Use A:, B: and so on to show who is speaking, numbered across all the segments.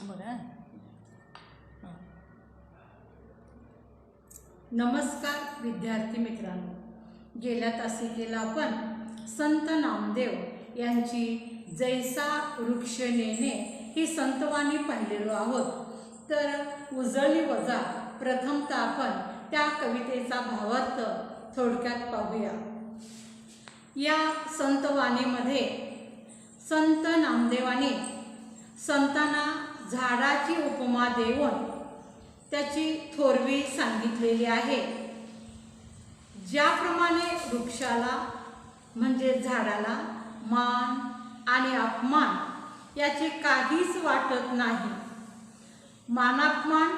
A: बघा.
B: नमस्कार विद्यार्थी मित्रांनो, गेल्या तासिकेला आपण संत नामदेव यांची जैसा वृक्ष नेणे ही संतवाणी पाहिलेलो आहोत. तर उजळणी वजा प्रथमतः आपण त्या कवितेचा भावार्थ थोडक्यात पाहूया. या संतवाणीमध्ये संत नामदेवाने संतांना झाडाची उपमा देऊन त्याची थोरवी सांगितलेली आहे. ज्याप्रमाणे वृक्षाला म्हणजे झाडाला मान आणि अपमान याचे काहीच वाटत नाही, मानापमान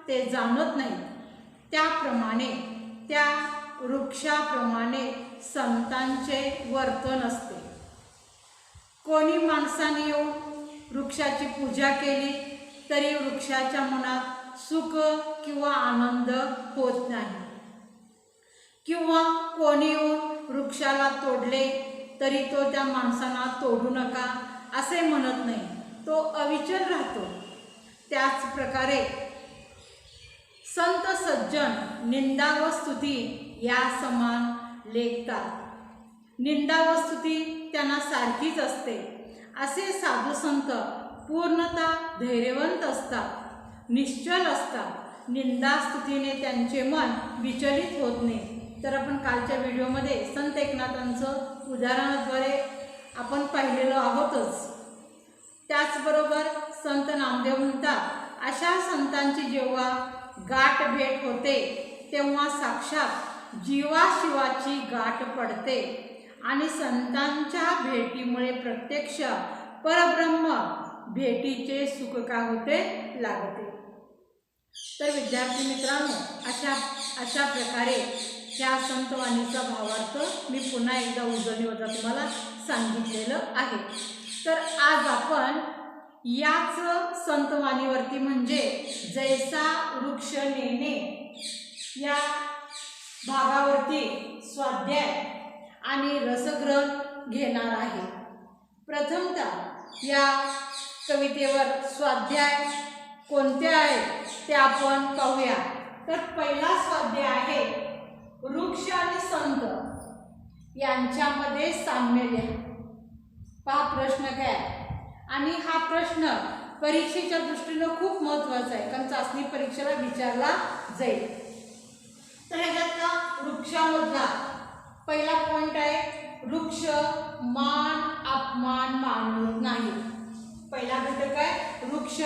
B: ते जाणत नाही, त्याप्रमाणे त्या वृक्षाप्रमाणे संतांचे वर्तन असते. कोणी माणसाने येऊन वृक्षाची पूजा केली तरी वृक्षाच्या मनात सुख किंवा आनंद होत नाही, किंवा कोणी येऊन वृक्षाला तोडले तरी तो त्या माणसांना तोडू नका असे म्हणत नाही, तो अविचल राहतो. त्याच प्रकारे संत सज्जन निंदा व स्तुती या समान लेखतात. निंदा व स्तुती त्यांना सारखीच असते. असे साधू संत पूर्णतः धैर्यवंत असतात, निश्चल असतात. निंदा स्तुतीने त्यांचे मन विचलित होत नाही. तर आपण कालच्या व्हिडिओमध्ये संत एकनाथांचं उदाहरणाद्वारे आपण पाहिलेलं आहोतच. त्याचबरोबर संत नामदेव म्हणतात, अशा संतांची जेव्हा गाठ भेट होते तेव्हा साक्षात जीवाशिवाची गाठ पडते आणि संतांच्या भेटीमुळे प्रत्यक्ष परब्रह्म भेटीचे सुख काय होते लागते. तर विद्यार्थी मित्रांनो, अशा प्रकारे ह्या संतवाणीचा भावार्थ मी पुन्हा एकदा उजळणी वजा तुम्हाला सांगितलेलं आहे. तर आज आपण याच संतवाणीवरती म्हणजे जैसा वृक्ष नेणे या भागावरती स्वाध्याय आणि रसग्रहण घेणार आहे. प्रथमतः या कवितेवर स्वाध्याय कोणते आहेत ते आपण पाहूया. तर पहिला स्वाध्याय आहे वृक्ष आणि संत यांच्यामध्ये साम्य लिहा. पहा प्रश्न काय, आणि हा प्रश्न परीक्षेच्या दृष्टीनं खूप महत्त्वाचा आहे, कारण चाचणी परीक्षेला विचारला जाईल. तर ह्याच्यातला वृक्षामधला पहिला पॉइंट आहे, वृक्ष मान अपमान मानत नाही. पहिला घटक आहे वृक्ष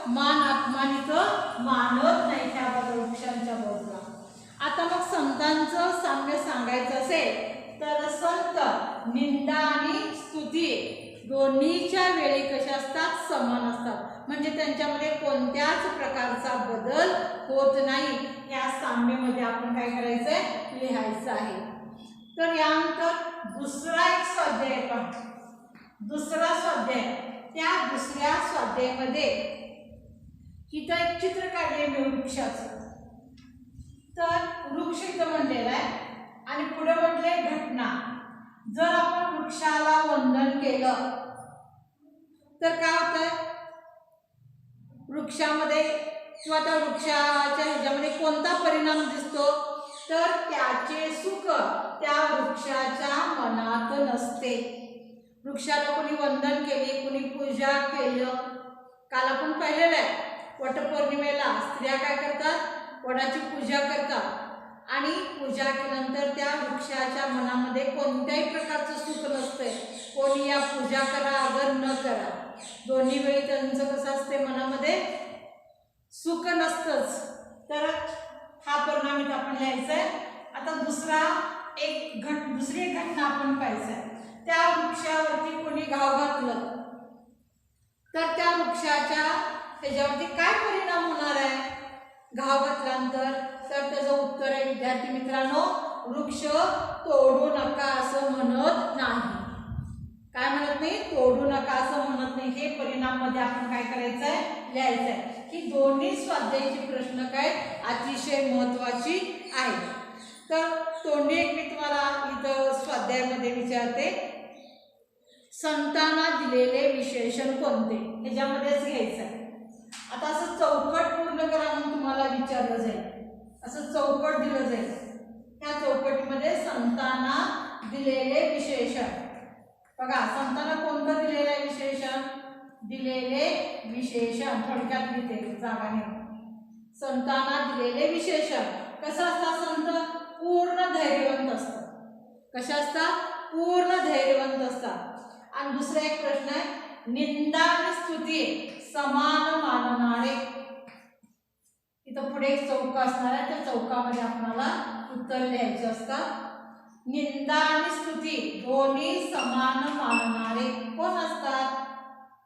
B: मान अपमान इथं मानत नाही त्या वृक्षांच्या बाजूला. आता मग संतांचं साम्य सांगायचं असेल तर संत निंदा आणि स्तुती दोन्हीच्या वेळी कशा असतात, समान असतात. म्हणजे त्यांच्यामध्ये कोणत्याच प्रकारचा बदल होत नाही. या साम्यामध्ये आपण काय करायचंय, लिहायचं आहे. तर यानंतर दुसरा एक स्वाध्याय आहे. दुसरा स्वाध्याय, त्या दुसऱ्या स्वाध्यायामध्ये इथं एक चित्र काढले मी वृक्षाचं. तर वृक्ष इथं म्हणलेला आहे आणि पुढे म्हटले घटना. जर आपण वृक्षाला वंदन केलं तर काय होतंय, वृक्षामध्ये किंवा त्या वृक्षाच्या ह्याच्यामध्ये कोणता परिणाम दिसतो, तर त्याचे सुख त्या वृक्षाच्या मनात नसते. वृक्षाला कोणी वंदन केली, कोणी पूजा केलं. काल आपण पाहिलेलं आहे वटपौर्णिमेला स्त्रिया काय करतात, वडाची पूजा करतात आणि पूजा केल्यानंतर त्या वृक्षाच्या मनामध्ये कोणत्याही प्रकारचं सुख नसते. कोणी या पूजा करा अगर न करा, दोन्ही वेळी त्यांचं कसं असते, मनामध्ये सुख नसतंच. तर हा परिणाम इथं आपण लिहायचा आहे. आता दुसरी एक घटना आपण पाहायचं आहे. त्या वृक्षावरती कोणी घाव घातलं तर त्या वृक्षाच्या त्याच्यावरती काय परिणाम होणार आहे घाव घातल्यानंतर. तर त्याचं उत्तर आहे विद्यार्थी मित्रांनो, वृक्ष तोडू नका असं म्हणत नाही. काय म्हणत नाही, तोडू नका असं म्हणत नाही. हे परिणाम मध्ये आपण काय करायचं आहे, लिहायचं आहे. की दोन्ही स्वाध्यायाची प्रश्न काय अतिशय महत्वाची आहे. तर तोंडी एक मी तुम्हाला इथं स्वाध्यायामध्ये विचारते, संतांना दिलेले विशेषण कोणते, ह्याच्यामध्येच घ्यायचं आहे. चौकट दिलं जाईल. त्या चौकटीमध्ये संतांना दिलेले विशेषण बघा. संतांना कोणतं दिलेलं आहे विशेषण? दिलेले विशेषण थोडक्यात लिहिते जागा नाही. संतांना दिलेले विशेषण कसं असतं? संत पूर्ण धैर्यवंत असतात. कशा असतात? पूर्ण धैर्यवंत असतात. आणि दुसरा एक प्रश्न आहे, निंदा आणि स्तुती समान मानणारे. इथं पुढे एक चौक असणार आहे, त्या चौकामध्ये आपल्याला उत्तर लिहायचे असतात. निंदा आणि स्तुती दोन्ही समान मानणारे कोण असतात?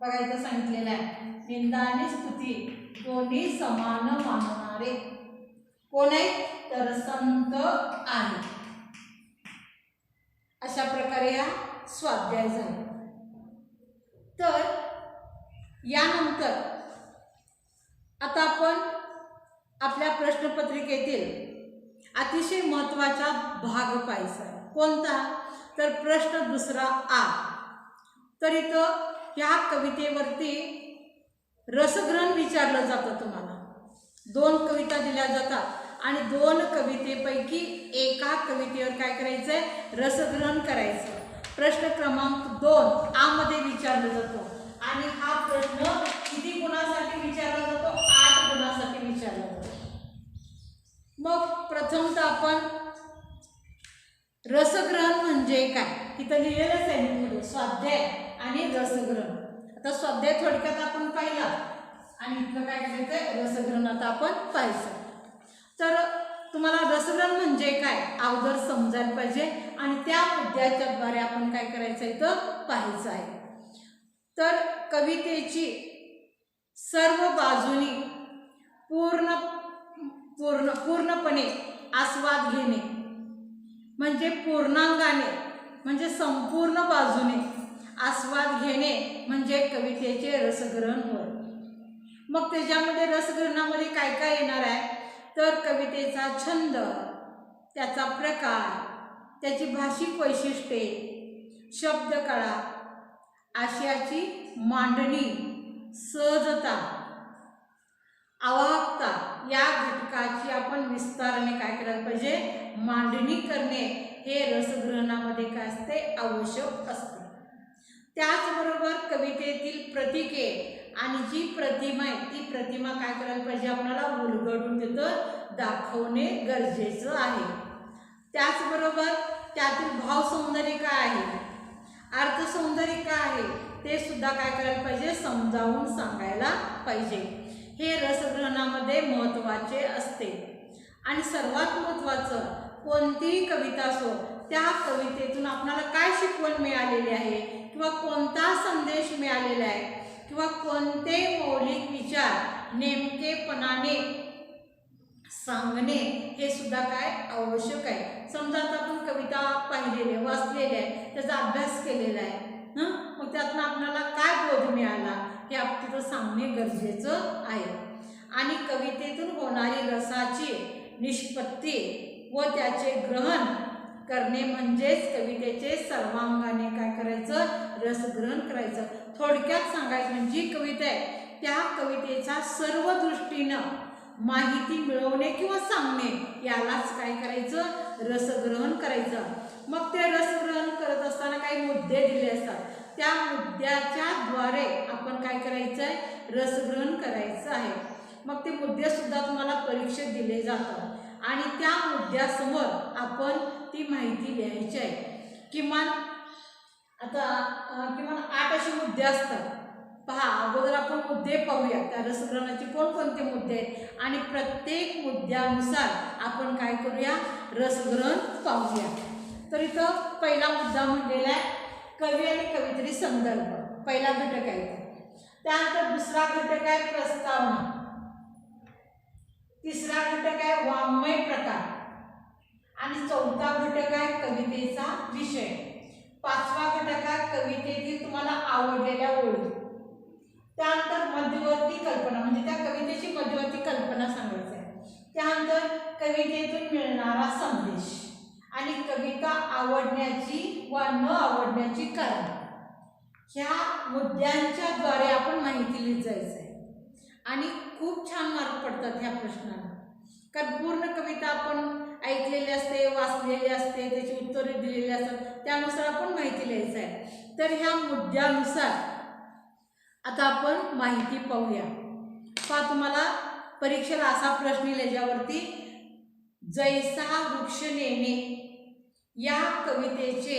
B: बघा इथं सांगितलेलं आहे, निंदा आणि स्तुती दोन्ही समान मानणारे कोण आहेत? तर संत आहेत. अशा प्रकारे हा स्वाध्याय झाला. तर यानंतर आता आपण आपल्या प्रश्नपत्रिकेतील अतिशय महत्त्वाचा भाग पाहायचा आहे. कोणता? तर प्रश्न दुसरा आ. तर इथं ह्या कवितेवरती रसग्रहण विचारलं जातं तुम्हाला. 2 कविता दिल्या जातात आणि 2 कवितेपैकी एका कवितेवर काय करायचं आहे? रसग्रहण करायचं. प्रश्न क्रमांक 2 आ मध्ये विचारला जातो आणि हा प्रश्न किती गुणासाठी विचारला जातो? 8 गुणासाठी विचारला जातो. मग प्रथमतः आपण रसग्रहण म्हणजे काय इथं लिहिलेलंच आहे पुढे, स्वाध्याय आणि रसग्रहण. आता स्वाध्याय थोडक्यात आपण पाहिला आणि इथलं काय करायचंय? रसग्रहण आता आपण पाहायचं. तर तुम्हाला रसग्रहण म्हणजे काय अगोदर समजायला पाहिजे आणि त्या मुद्द्याच्या द्वारे आपण काय करायचं इथं पाहायचं आहे. तर कवितेची सर्व बाजूनी पूर्णपणे आस्वाद घेणे म्हणजे पूर्णांगाने म्हणजे संपूर्ण बाजूने आस्वाद घेणे म्हणजे कवितेचे रसग्रहण होय. मग त्याच्यामध्ये रसग्रहणामध्ये काय काय येणार आहे? तर कवितेचा छंद, त्याचा प्रकार, त्याची भाषिक वैशिष्ट्ये, शब्दकळा, आशयाची मांडणी, सहजता, अवाहकता या घटकाची आपण विस्ताराने काय करायला पाहिजे? मांडणी करणे हे रसग्रहणामध्ये काय असते? आवश्यक असते. त्याचबरोबर कवितेतील प्रतीके आणि जी प्रतिमा आहे ती प्रतिमा काय करायला पाहिजे? आपल्याला उलगडून तिथं दाखवणे गरजेचं आहे. त्याचबरोबर त्यातील भावसौंदर्य काय आहे, अर्थसौंदर्य काय आहे ते सुद्धा काय करायला पाहिजे? समजावून सांगायला पाहिजे. हे रसग्रहणामध्ये महत्त्वाचे असते. आणि सर्वात महत्त्वाचं, कोणतीही कविता असो त्या कवितेतून आपल्याला काय शिकवण मिळालेली आहे किंवा कोणता संदेश मिळालेला आहे किंवा कोणते मौलिक विचार नेमकेपणाने सांगणे हे सुद्धा काय आवश्यक आहे. समजा आता आपण कविता पाहिलेली आहे, वाचलेली आहे, त्याचा अभ्यास केलेला आहे, मग त्यातून आपल्याला काय बोध मिळाला हे आपण तिथं सांगणे गरजेचं आहे. आणि कवितेतून होणारी रसाची निष्पत्ती व त्याचे ग्रहण करणे म्हणजेच कवितेचे सर्वांगाने काय करायचं? रसग्रहण करायचं. थोडक्यात सांगायचं म्हणजे जी कविता आहे त्या कवितेचा सर्व दृष्टीनं माहिती मिळवणे किंवा सांगणे यालाच काय करायचं? रसग्रहण करायचं. मग ते रसग्रहण करत असताना काही मुद्दे दिले असतात, त्या मुद्द्याच्या द्वारे आपण काय करायचं आहे? रसग्रहण करायचं आहे. मग ते मुद्दे सुद्धा तुम्हाला परीक्षेत दिले जातात आणि त्या मुद्द्यासमोर आपण ती माहिती लिहायची आहे. किमान 8 असे मुद्दे असतात. पहा, अगोदर आपण मुद्दे पाहूया त्या रसग्रहणाचे कोणकोणते मुद्दे आहेत आणि प्रत्येक मुद्द्यानुसार आपण काय करूया? रसग्रहण पाहूया. तर इथं पहिला मुद्दा म्हणलेला आहे कवी आणि कवित्री संदर्भ, पहिला घटक आहे. त्यानंतर दुसरा घटक आहे प्रस्तावना, तिसरा घटक आहे वाङ्मय प्रकार आणि चौथा घटक आहे कवितेचा विषय. 5वा घटक आहे कवितेतील तुम्हाला आवडलेल्या ओळी. त्यानंतर मध्यवर्ती कल्पना म्हणजे त्या कवितेची मध्यवर्ती कल्पना सांगायची आहे. त्यानंतर कवितेतून मिळणारा संदेश आणि कविता आवडण्याची वा न आवडण्याची कारण. ह्या मुद्द्यांच्या द्वारे आपण माहिती लिहित जायचं आहे आणि खूप छान मार्क पडतात ह्या प्रश्नाला. कारण पूर्ण कविता आपण ऐकलेली असते, वाचलेली असते, त्याची उत्तरे दिलेली असतात, त्यानुसार आपण माहिती लिहायचं आहे. तर ह्या मुद्द्यानुसार आता आपण माहिती पाहूया. पहा, तुम्हाला परीक्षेला असा प्रश्न लिहिल्यावरती जैसा वृक्ष नेणे या कवितेचे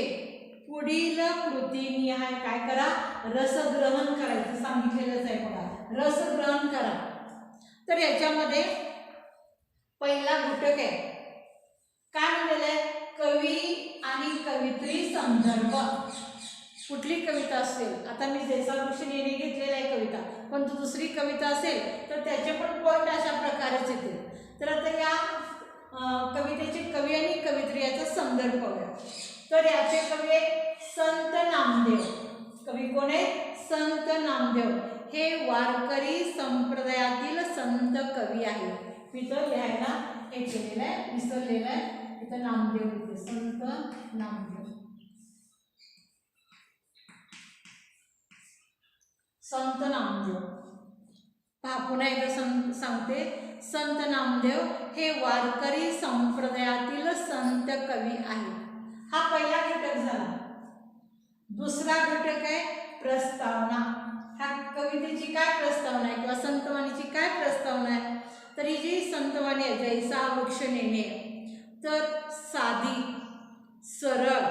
B: पुढील कृतीनिहाय काय करा, रसग्रहण करायचं सांगितलेलंच आहे बघा, रसग्रहण करा. तर याच्यामध्ये पहिला घटक आहे काय म्हणलेलं आहे, कवी आणि कवित्री संदर्भ. कुठली कविता असेल, आता मी जैसा वृक्ष नेणे घेतलेला आहे कविता, पण तू दुसरी कविता असेल तर त्याचे पण पॉईंट अशा प्रकारेच येतील. तर आता या कवितेचे कवी आणि कवित्री याचा संदर्भ पाहूया. तर याचे कवी आहेत संत नामदेव. कवी कोण आहेत, संत नामदेव. हे वारकरी संप्रदायातील संत कवी आहेत. मी तर लिहायला हे केलेलं आहे, विसरलेलं आहे, इथं नामदेव लिहिते, संत नामदेव. संत नामदेव पहा, पुन्हा एकदा सांगते, संत नामदेव हे वारकरी संप्रदायातील संत कवी आहेत. हा पहिला घटक झाला. दुसरा घटक आहे प्रस्तावना. ह्या कवितेची काय प्रस्तावना आहे किंवा संतवाणीची काय प्रस्तावना आहे, तर ही जी संतवाणी आहे जैसा वृक्ष नेणे, तर साधी, सरळ,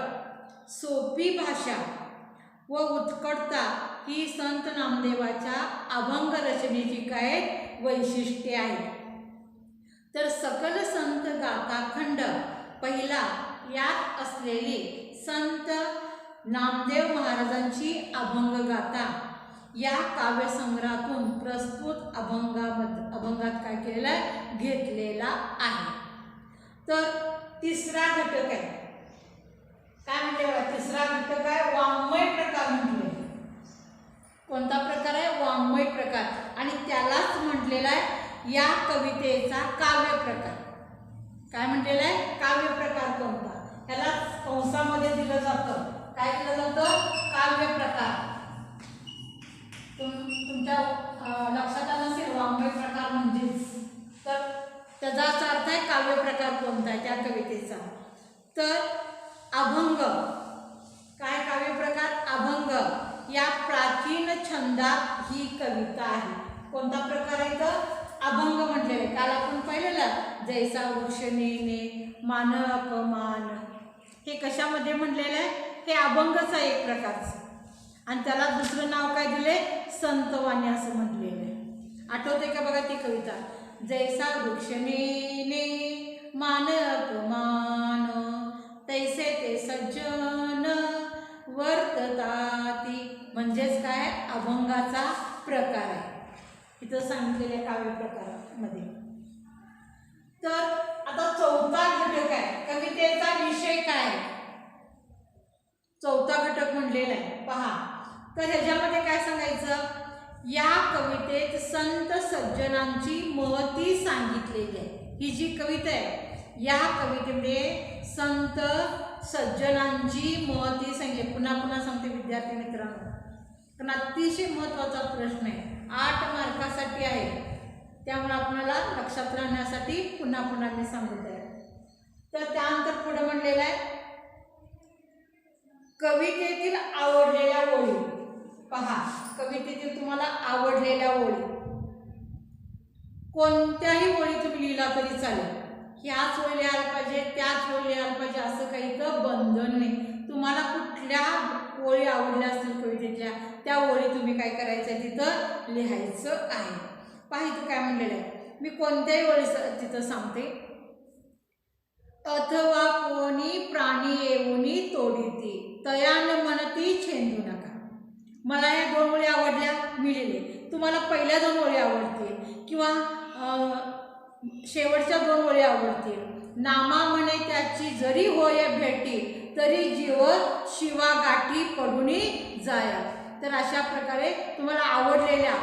B: सोपी भाषा व उत्कटता ही संत नामदेवाच्या अभंग रचनेची काय वैशिष्ट्ये आहेत. तर सकल संत गाथा खंड पहिला यात असलेली संत नामदेव महाराजांची अभंग गाथा या काव्यसंग्रहातून प्रस्तुत अभंगात काय केलेला आहे, घेतलेला आहे. तर तिसरा घटक आहे काय म्हणते बघा, तिसरा घटक आहे वाङ्मय प्रकार म्हटले. कोणता प्रकार आहे, वाङ्मय प्रकार, आणि त्यालाच म्हटलेला आहे या कवितेचा काव्य प्रकार. काय म्हटलेला आहे, काव्य प्रकार कोणता, त्याला कंसामध्ये दिलं जातं, काय दिलं जातं, काव्य प्रकार. तुमच्या लक्षात आलं असेल वाङ्मय प्रकार म्हणजेच, तर त्याचा अर्थ आहे काव्य प्रकार कोणता आहे त्या कवितेचा. तर अभंग, काय काव्य प्रकार, अभंग या प्राचीन छंदात ही कविता आहे. कोणता प्रकार आहे तर अभंग म्हटलेले. काल आपण पाहिलेलं जैसा वृक्ष नेणे, मान अपमान, हे कशामध्ये म्हटलेलं आहे, हे अभंगच आहे एक प्रकारचं, आणि त्याला दुसरं नाव काय दिले, संतवाणी असं म्हटलेलं आहे. आठवते का बघा ती कविता, जैसा वृक्ष नेणे मान अपमान, तैसे ते सज्जन वर्तताती, म्हणजेच काय अभंगाचा प्रकार आहे इथं सांगितलेल्या काव्य प्रकारामध्ये. तर आता चौथा घटक आहे, कवितेचा विषय काय, चौथा घटक म्हणलेला आहे पहा. तर ह्याच्यामध्ये काय सांगायचं, या कवितेत संत सज्जनांची महती सांगितलेली आहे. ही जी कविता आहे या कवितेमध्ये संत सज्जनांची महती सांगितली. पुन्हा पुन्हा सांगते विद्यार्थी मित्रांनो, कारण अतिशय महत्त्वाचा प्रश्न आहे, 8 मार्कासाठी आहे, त्यामुळे आपल्याला लक्षात राहण्यासाठी पुन्हा पुन्हा मी सांगत आहे. तर त्यानंतर पुढे म्हणलेलं आहे कवितेतील आवडलेल्या ओळी. पहा, कवितेतील तुम्हाला आवडलेल्या ओळी, कोणत्याही ओळी तुम्ही लिहिला तरी चालेल, ह्याच ओळी लिहायला पाहिजे त्याच ओळी लिहायला पाहिजे असं काही तर बंधन नाही. तुम्हाला कुठल्या ओळी आवडल्या असतील कवितेतल्या त्या ओळी तुम्ही काय करायचं आहे तिथं लिहायचं आहे. पहा इथं काय म्हणलेलं आहे, मी कोणत्याही ओळी तिथं सांगते. अथवा कोणी प्राणी येऊनी तोडीती, तयान म्हणती छेंदू नका. मला या 2 ओळी आवडल्या मी लिहिले, तुम्हाला पहिल्या 2 ओळी आवडतील किंवा शेवटच्या 2 ओळी आवडतील. नामा म्हणे त्याची जरी होय भेटी, तरी जीव शिवा गाठी पडूनी जाया. तर अशा प्रकारे तुम्हाला आवडलेल्या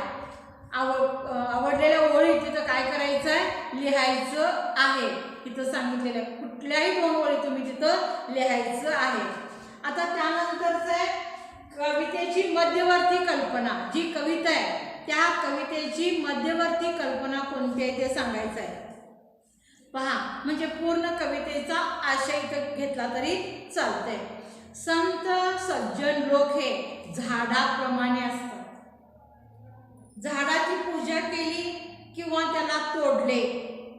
B: ओळी तिथं काय करायचं आहे, लिहायचं आहे. तिथं सांगितलेलं आहे कुठल्याही 2 ओळी तुम्ही तिथं लिहायचं आहे. आता त्यानंतरचं आहे कवितेची मध्यवर्ती कल्पना. जी कविता आहे त्या कवितेची मध्यवर्ती कल्पना कोणती आहे ते सांगायचं आहे. पहा, म्हणजे पूर्ण कवितेचा आशय इथं घेतला तरी चालतंय. संत सज्जन लोक हे झाडाप्रमाणे असतात. झाडाची पूजा केली किंवा त्याला तोडले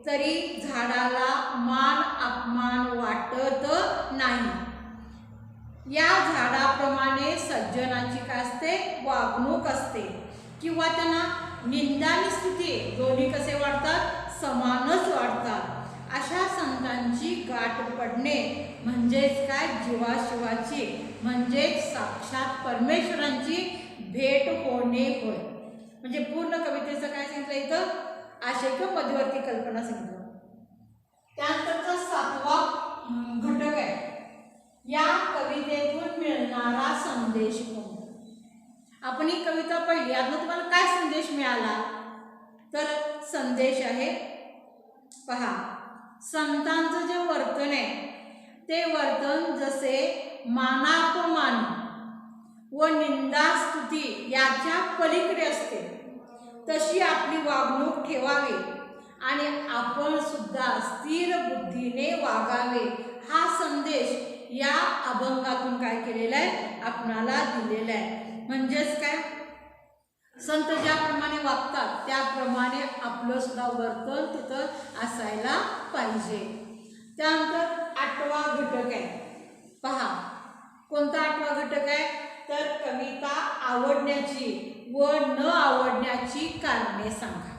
B: तरी झाडाला मान अपमान वाटत नाही. या झाडाप्रमाणे सज्जनाची काय असते, वागणूक असते किंवा त्यांना निंदा आणि स्तुती दोन्ही कसे वाटतात, समानच वाटतात. अशा संतांची गाठ पडणे म्हणजेच काय, जीवाशिवाची म्हणजेच साक्षात परमेश्वरांची भेट होणे होय. म्हणजे पूर्ण कवितेचं काय सांगितलं इथं, आशय किंवा मध्यवर्ती कल्पना सांगितलं. त्यानंतरचा 7वा घटक आहे, या कवितेतून मिळणारा संदेश कोणता. आपण ही कविता पाहिली, यातून तुम्हाला काय संदेश मिळाला, तर संदेश आहे पहा, संतांचं जे वर्तन आहे ते वर्तन जसे मानापमान व निंदा स्तुती याच्या पलीकडे असते तशी आपली वागणूक ठेवावी आणि आपण सुद्धा स्थिर बुद्धीने वागावे, हा संदेश या अभंगातून काय केलेला आहे, आपणाला दिलेला आहे. म्हणजेच काय, संत ज्याप्रमाणे वागतात त्याप्रमाणे आपलं सुद्धा वर्तन तिथं असायला पाहिजे. त्यानंतर 8वा घटक आहे पहा, कोणता 8वा घटक आहे, तर कविता आवडण्याची व न आवडण्याची कारणे सांगा.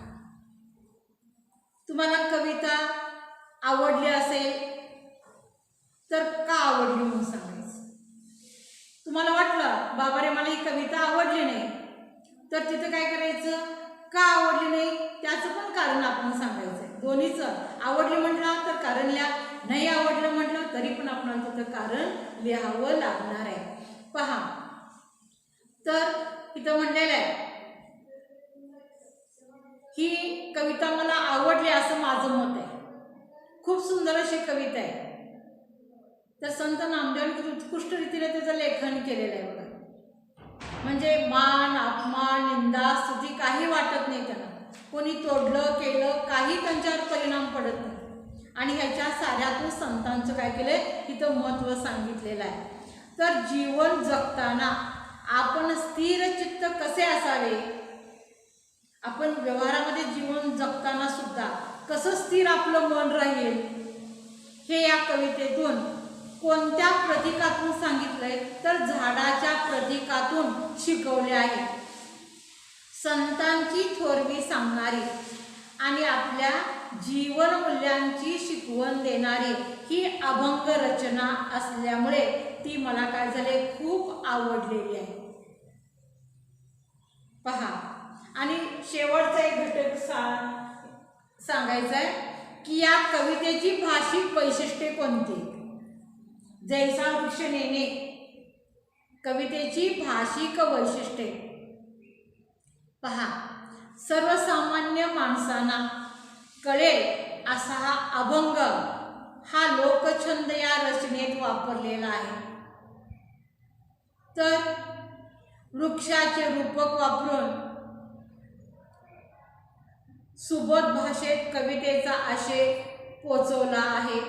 B: तुम्हाला कविता आवडली असेल तर का आवडली म्हणून सांगायचं. तुम्हाला वाटलं बाबा रे मला ही कविता आवडली नाही, तर तिथं काय करायचं, का आवडली नाही त्याचं पण कारण आपण सांगायचं. दोन्हीचं, आवडली म्हटलं तर कारण लिहा, नाही आवडलं म्हटलं तरी पण आपण तिथं कारण लिहावं लागणार आहे. पहा, तर इथं म्हणलेलं आहे ही कविता मला आवडली असं माझं मत आहे. खूप सुंदर अशी कविता आहे. तर संत नामदेवांनी किती उत्कृष्ट रीतीने त्याचं लेखन केलेलं आहे बघा. म्हणजे मान अपमान निंदा स्तुती काही वाटत नाही त्यांना, कोणी तोडलं केलं काही त्यांच्यावर परिणाम पडत नाही. आणि ह्याच्या साऱ्यातून संतांचं काय केलंय तिथं महत्त्व सांगितलेलं आहे. तर जीवन जगताना आपण स्थिर चित्त कसे असावे, आपण व्यवहारामध्ये जीवन जगताना सुद्धा कसं स्थिर आपलं मन राहील, हे या कवितेतून कोणत्या प्रतीकातून सांगितलंय, तर झाडाच्या प्रतीकातून शिकवले आहे. संतांची थोरवी सांगणारी आणि आपल्या जीवन मूल्यांची शिकवण देणारी ही अभंग रचना असल्यामुळे ती मला काय झाले, खूप आवडलेली आहे. पहा, आणि शेवटचा एक घटक सांगायचा आहे की या कवितेची भाषिक वैशिष्ट्ये कोणती. जैसा वृक्ष नेणे कवितेची भाषिक वैशिष्ट्ये पहा, सर्वसामान्य माणसांना कळेल असा हा अभंग हा लोकछंद या रचनेत वापरलेला आहे. तर वृक्षाचे रूपक वापरून सुबोध भाषेत कवितेचा आशय पोचवला आहे.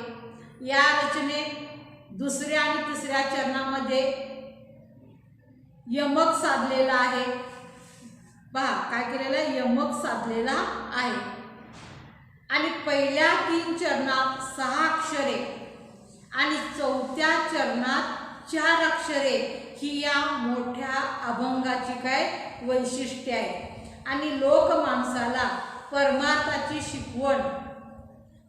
B: या रचनेत 2ऱ्या आणि 3ऱ्या चरणामध्ये यमक साधलेला आहे. पहा काय केलेलं आहे, यमक साधलेला आहे. आणि पहिल्या 3 चरणात 6 अक्षरे आणि 4थ्या चरणात 4 अक्षरे ही या मोठ्या अभंगाची काय वैशिष्ट्य आहे. आणि लोक माणसाला परमार्थाची शिकवण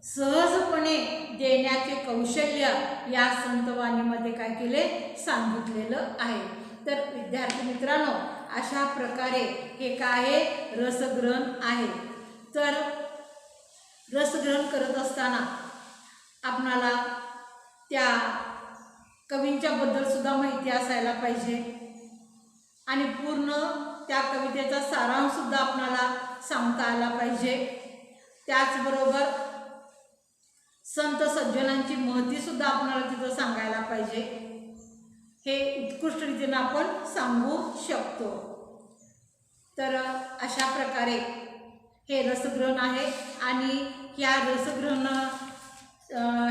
B: सहजपणे देण्याचे कौशल्य या संतवाणीमध्ये काय केले, सांगितलेलं आहे. तर विद्यार्थी मित्रांनो, अशा प्रकारे हे काय आहे, रसग्रहण आहे. तर रसग्रहण करत असताना आपणाला त्या कवींच्या बद्दल सुद्धा माहिती असायला पाहिजे आणि पूर्ण त्या कवितेचा सारांश सुद्धा आपणाला सांगता आला पाहिजे. त्याचबरोबर संत सज्जनांची महती सुद्धा आपल्याला तिथं सांगायला पाहिजे. हे उत्कृष्ट रीतीने आपण सांगू शकतो. तर अशा प्रकारे हे रसग्रहण आहे आणि ह्या रसग्रहण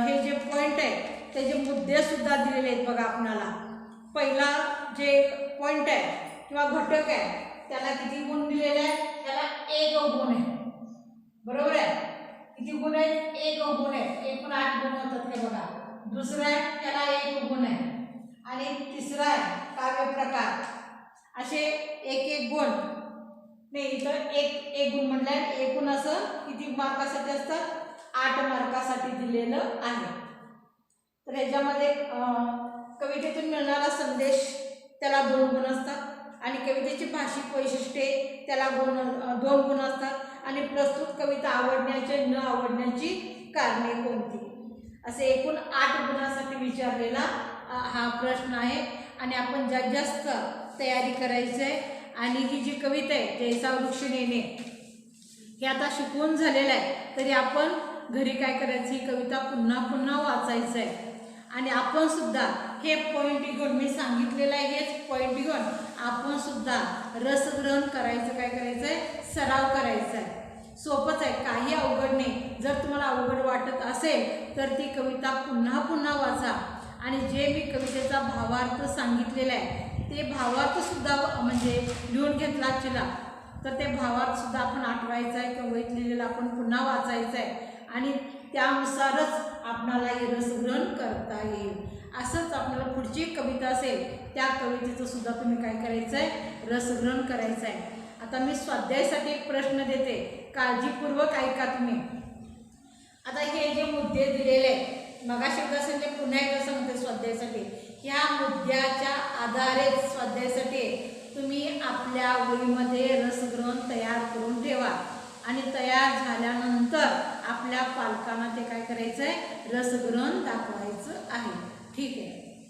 B: हे जे पॉईंट आहे त्याचे मुद्दे सुद्धा दिलेले आहेत बघा आपणाला. पहिला जे पॉईंट आहे किंवा घटक आहे त्याला किती गुण दिलेले आहेत? त्याला 1 गुण आहे. बरोबर आहे. किती गुण आहेत? 1 गुण आहे. एकूण 8 गुण होतात ते बघा. दुसरा आहे त्याला 1 गुण आहे आणि तिसरा आहे काव्य प्रकार. असे एक गुण नाही, इथं एक गुण म्हटलं. एकूण असं किती मार्कासाठी असतात? 8 मार्कासाठी दिलेलं आहे. तर ह्याच्यामध्ये कवितेतून मिळणारा संदेश त्याला 2 गुण असतात आणि कवितेची भाषिक वैशिष्ट्ये त्याला 2 गुण असतात आणि प्रस्तुत कविता आवडण्याचे न आवडण्याची कारणे कोणती, असे एकूण 8 गुणांसाठी विचारलेला हा प्रश्न आहे. आणि आपण जास्त तयारी करायची आहे. आणि ही जी कविता आहे जैसा वृक्ष नेणे हे आता शिकवून झालेलं आहे, तरी आपण घरी काय करायचं, ही कविता पुन्हा पुन्हा वाचायचं आहे. आणि आपण सुद्धा हे पॉईंट घेऊन, मी सांगितलेलं आहे हेच पॉईंट घेऊन आपण सुद्धा रसग्रहण करायचं. काय करायचं आहे? सराव करायचा आहे. सोपंच आहे, काही अवघड नाही. जर तुम्हाला अवघड वाटत असेल तर ती कविता पुन्हा पुन्हा वाचा आणि जे मी कवितेचा भावार्थ सांगितलेला आहे ते भावार्थ सुद्धा म्हणजे लिहून घेतला चिला तर ते भावार्थ सुद्धा आपण आठवायचा आहे किंवा वहीत लिहिलेला आपण पुन्हा वाचायचं आहे आणि त्यानुसारच आपणाला हे रसग्रहण करता येईल. असंच आपल्याला पुढची कविता असेल त्या कवितेचं सुद्धा तुम्ही काय करायचं आहे? रसग्रहण करायचं आहे. आता मी स्वाध्यायासाठी एक प्रश्न देते, काळजीपूर्वक ऐका तुम्ही. आता हे जे मुद्दे दिलेले आहेत मगाशी एकदा सांगते, पुन्हा एकदा सांगते स्वाध्यायासाठी. ह्या मुद्द्याच्या आधारे स्वाध्यायासाठी तुम्ही आपल्या वहीमध्ये रसग्रहण तयार करून ठेवा आणि तयार झाल्यानंतर आपल्या पालकांना ते काय करायचं आहे? रसग्रहण दाखवायचं आहे. ठीक आहे.